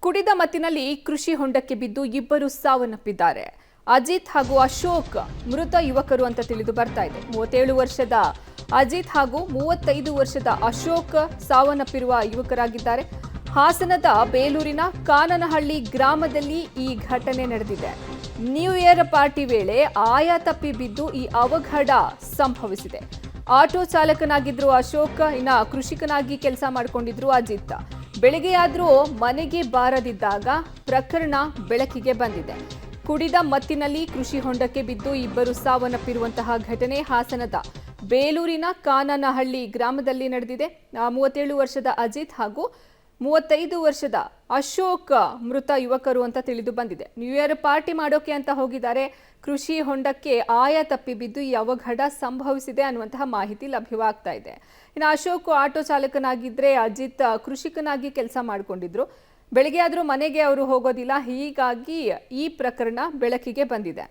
ಕುಡಿದ ಮತ್ತಿನಲ್ಲಿ ಕೃಷಿ ಹೊಂಡಕ್ಕೆ ಬಿದ್ದು ಇಬ್ಬರು ಸಾವನ್ನಪ್ಪಿದ್ದಾರೆ. ಅಜಿತ್ ಹಾಗೂ ಅಶೋಕ್ ಮೃತ ಯುವಕರು ಅಂತ ತಿಳಿದು ಬರ್ತಾ ಇದೆ. 37 ವರ್ಷದ ಅಜಿತ್ ಹಾಗೂ 35 ವರ್ಷದ ಅಶೋಕ್ ಸಾವನ್ನಪ್ಪಿರುವ ಯುವಕರಾಗಿದ್ದಾರೆ. ಹಾಸನದ ಬೇಲೂರಿನ ಕಾನನಹಳ್ಳಿ ಗ್ರಾಮದಲ್ಲಿ ಈ ಘಟನೆ ನಡೆದಿದೆ. ನ್ಯೂ ಇಯರ್ ಪಾರ್ಟಿ ವೇಳೆ ಆಯ ತಪ್ಪಿ ಬಿದ್ದು ಈ ಅವಘಡ ಸಂಭವಿಸಿದೆ. ಆಟೋ ಚಾಲಕನಾಗಿದ್ರು ಅಶೋಕ್, ಇನ್ನ ಕೃಷಿಕನಾಗಿ ಕೆಲಸ ಮಾಡಿಕೊಂಡಿದ್ರು ಅಜಿತ್. ಬೆಳಗ್ಗೆಯಾದ್ರೂ ಮನೆಗೆ ಬಾರದಿದ್ದಾಗ ಪ್ರಕರಣ ಬೆಳಕಿಗೆ ಬಂದಿದೆ. ಕುಡಿದ ಮತ್ತಿನಲ್ಲಿ ಕೃಷಿ ಹೊಂಡಕ್ಕೆ ಬಿದ್ದು ಇಬ್ಬರು ಸಾವನ್ನಪ್ಪಿರುವಂತಹ ಘಟನೆ ಹಾಸನದ ಬೇಲೂರಿನ ಕಾನನಹಳ್ಳಿ ಗ್ರಾಮದಲ್ಲಿ ನಡೆದಿದೆ. 37 ವರ್ಷದ ಅಜಿತ್ ಹಾಗೂ 35 ವರ್ಷದ ಅಶೋಕ್ ಮೃತ ಯುವಕರು ಅಂತ ತಿಳಿದು ಬಂದಿದೆ. ನ್ಯೂ ಇಯರ್ ಪಾರ್ಟಿ ಮಾಡೋಕೆ ಅಂತ ಹೋಗಿದ್ದಾರೆ. ಕೃಷಿ ಹೊಂಡಕ್ಕೆ ಆಯ ತಪ್ಪಿ ಬಿದ್ದು ಈ ಅವಘಡ ಸಂಭವಿಸಿದೆ ಅನ್ನುವಂತಹ ಮಾಹಿತಿ ಲಭ್ಯವಾಗ್ತಾ ಇದೆ. ಇನ್ನು ಅಶೋಕ್ ಆಟೋ ಚಾಲಕನಾಗಿದ್ರೆ ಅಜಿತ್ ಕೃಷಿಕನಾಗಿ ಕೆಲಸ ಮಾಡಿಕೊಂಡಿದ್ರು. ಬೆಳಗ್ಗೆ ಆದರೂ ಮನೆಗೆ ಅವರು ಹೋಗೋದಿಲ್ಲ. ಹೀಗಾಗಿ ಈ ಪ್ರಕರಣ ಬೆಳಕಿಗೆ ಬಂದಿದೆ.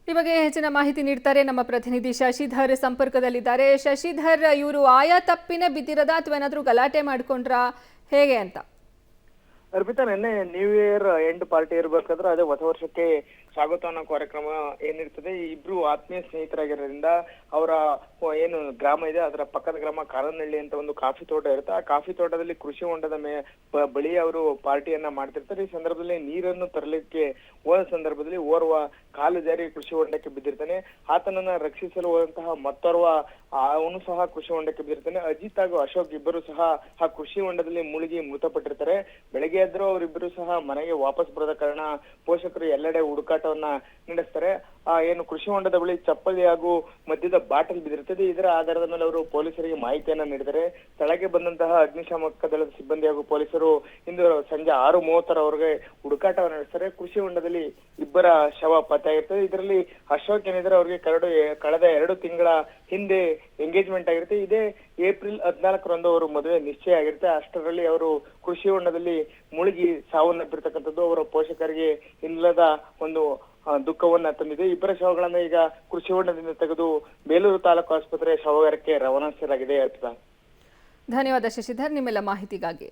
ಈ ಬಗ್ಗೆ ಹೆಚ್ಚಿನ ಮಾಹಿತಿ ನೀಡ್ತಾರೆ ನಮ್ಮ ಪ್ರತಿನಿಧಿ ಶಶಿಧರ್ ಸಂಪರ್ಕದಲ್ಲಿದ್ದಾರೆ. ಶಶಿಧರ್, ಇವರು ಆಯಾ ತಪ್ಪಿನೇ ಬಿದ್ದಿರೋದಾ ಅಥವಾ ಏನಾದರೂ ಗಲಾಟೆ ಮಾಡ್ಕೊಂಡ್ರಾ, ಹೇಗೆ ಅಂತ? ಅರ್ಪಿತಾ, ನಿನ್ನೆ ನ್ಯೂ ಇಯರ್ ಎಂಡ್ ಪಾರ್ಟಿ ಇರ್ಬೇಕಾದ್ರೆ ಅದೇ ಹೊಸ ವರ್ಷಕ್ಕೆ ಸ್ವಾಗತ ಅನ್ನೋ ಕಾರ್ಯಕ್ರಮ ಏನಿರ್ತದೆ, ಇಬ್ರು ಆತ್ಮೀಯ ಸ್ನೇಹಿತರಾಗಿರೋದ್ರಿಂದ ಅವರ ಏನು ಗ್ರಾಮ ಇದೆ ಅದರ ಪಕ್ಕದ ಗ್ರಾಮ ಕಾಲನಹಳ್ಳಿ ಅಂತ ಒಂದು ಕಾಫಿ ತೋಟ ಇರುತ್ತೆ. ಆ ಕಾಫಿ ತೋಟದಲ್ಲಿ ಕೃಷಿ ಹೊಂಡದ ಬಳಿ ಅವರು ಪಾರ್ಟಿಯನ್ನ ಮಾಡ್ತಿರ್ತಾರೆ. ಈ ಸಂದರ್ಭದಲ್ಲಿ ನೀರನ್ನು ತರಲಿಕ್ಕೆ ಹೋದ ಸಂದರ್ಭದಲ್ಲಿ ಓರ್ವ ಕಾಲು ಜಾರಿ ಕೃಷಿ ಹೊಂಡಕ್ಕೆ ಬಿದ್ದಿರ್ತಾನೆ. ಆತನನ್ನ ರಕ್ಷಿಸಲು ಹೋದಂತಹ ಮತ್ತೋರ್ವ ಅವನು ಸಹ ಕೃಷಿ ಹೊಂಡಕ್ಕೆ ಬಿದ್ದಿರ್ತಾನೆ. ಅಜಿತ್ ಹಾಗೂ ಅಶೋಕ್ ಇಬ್ಬರು ಸಹ ಆ ಕೃಷಿ ಹೊಂಡದಲ್ಲಿ ಮುಳುಗಿ ಮೃತಪಟ್ಟಿರ್ತಾರೆ. ಬೆಳಗ್ಗೆ ಎದ್ರು ಅವರಿಬ್ಬರು ಸಹ ಮನೆಗೆ ವಾಪಸ್ ಬರದ ಕಾರಣ ಪೋಷಕರು ಎಲ್ಲೆಡೆ ಹುಡುಕಾಟವನ್ನ ನಡೆಸ್ತಾರೆ. ಏನು ಕೃಷಿ ಹೊಂಡದ ಬಳಿ ಚಪ್ಪಲಿ ಹಾಗೂ ಮದ್ಯದ ಬಾಟಲ್ ಬಿದ್ದಿರ್ತದೆ. ಇದರ ಆಧಾರದ ಮೇಲೆ ಅವರು ಪೊಲೀಸರಿಗೆ ಮಾಹಿತಿಯನ್ನ ನೀಡಿದರೆ ಸ್ಥಳಕ್ಕೆ ಬಂದಂತಹ ಅಗ್ನಿಶಾಮಕ ದಳದ ಸಿಬ್ಬಂದಿ ಹಾಗೂ ಪೊಲೀಸರು ಇಂದು ಸಂಜೆ 6:30 ಹುಡುಕಾಟವನ್ನು ನಡೆಸ್ತಾರೆ. ಕೃಷಿ ಹೊಂಡದಲ್ಲಿ ಇಬ್ಬರ ಶವ ಪತ್ತೆಯಾಗಿರ್ತದೆ. ಇದರಲ್ಲಿ ಅಶೋಕ್ ಏನಿದ್ರೆ ಅವ್ರಿಗೆ ಕಳೆದ 2 ತಿಂಗಳ ಹಿಂದೆ ಎಂಗೇಜ್ಮೆಂಟ್ ಆಗಿರುತ್ತೆ. ಇದೇ ಏಪ್ರಿಲ್ 14ರಂದು ಅವರು ಮದುವೆ ನಿಶ್ಚಯ ಆಗಿರುತ್ತೆ. ಅಷ್ಟರಲ್ಲಿ ಅವರು ಕೃಷಿ ಹೊಂಡದಲ್ಲಿ ಮುಳುಗಿ ಸಾವನ್ನಪ್ಪಿರ್ತಕ್ಕಂಥದ್ದು ಅವರ ಪೋಷಕರಿಗೆ ಇಲ್ಲದ ಒಂದು ದುಃಖವನ್ನ ತಂದಿದೆ. ಇಬ್ಬರ ಶವಗಳನ್ನ ಈಗ ಕೃಷಿ ಹೊಂಡದಿಂದ ತೆಗೆದು ಬೇಲೂರು ತಾಲೂಕು ಆಸ್ಪತ್ರೆ ಶವಗಾರಕ್ಕೆ ರವಾನಿಸಲಾಗಿದೆ. ಧನ್ಯವಾದ ಶಶಿಧರ್, ನಿಮ್ಮೆಲ್ಲ ಮಾಹಿತಿಗಾಗಿ.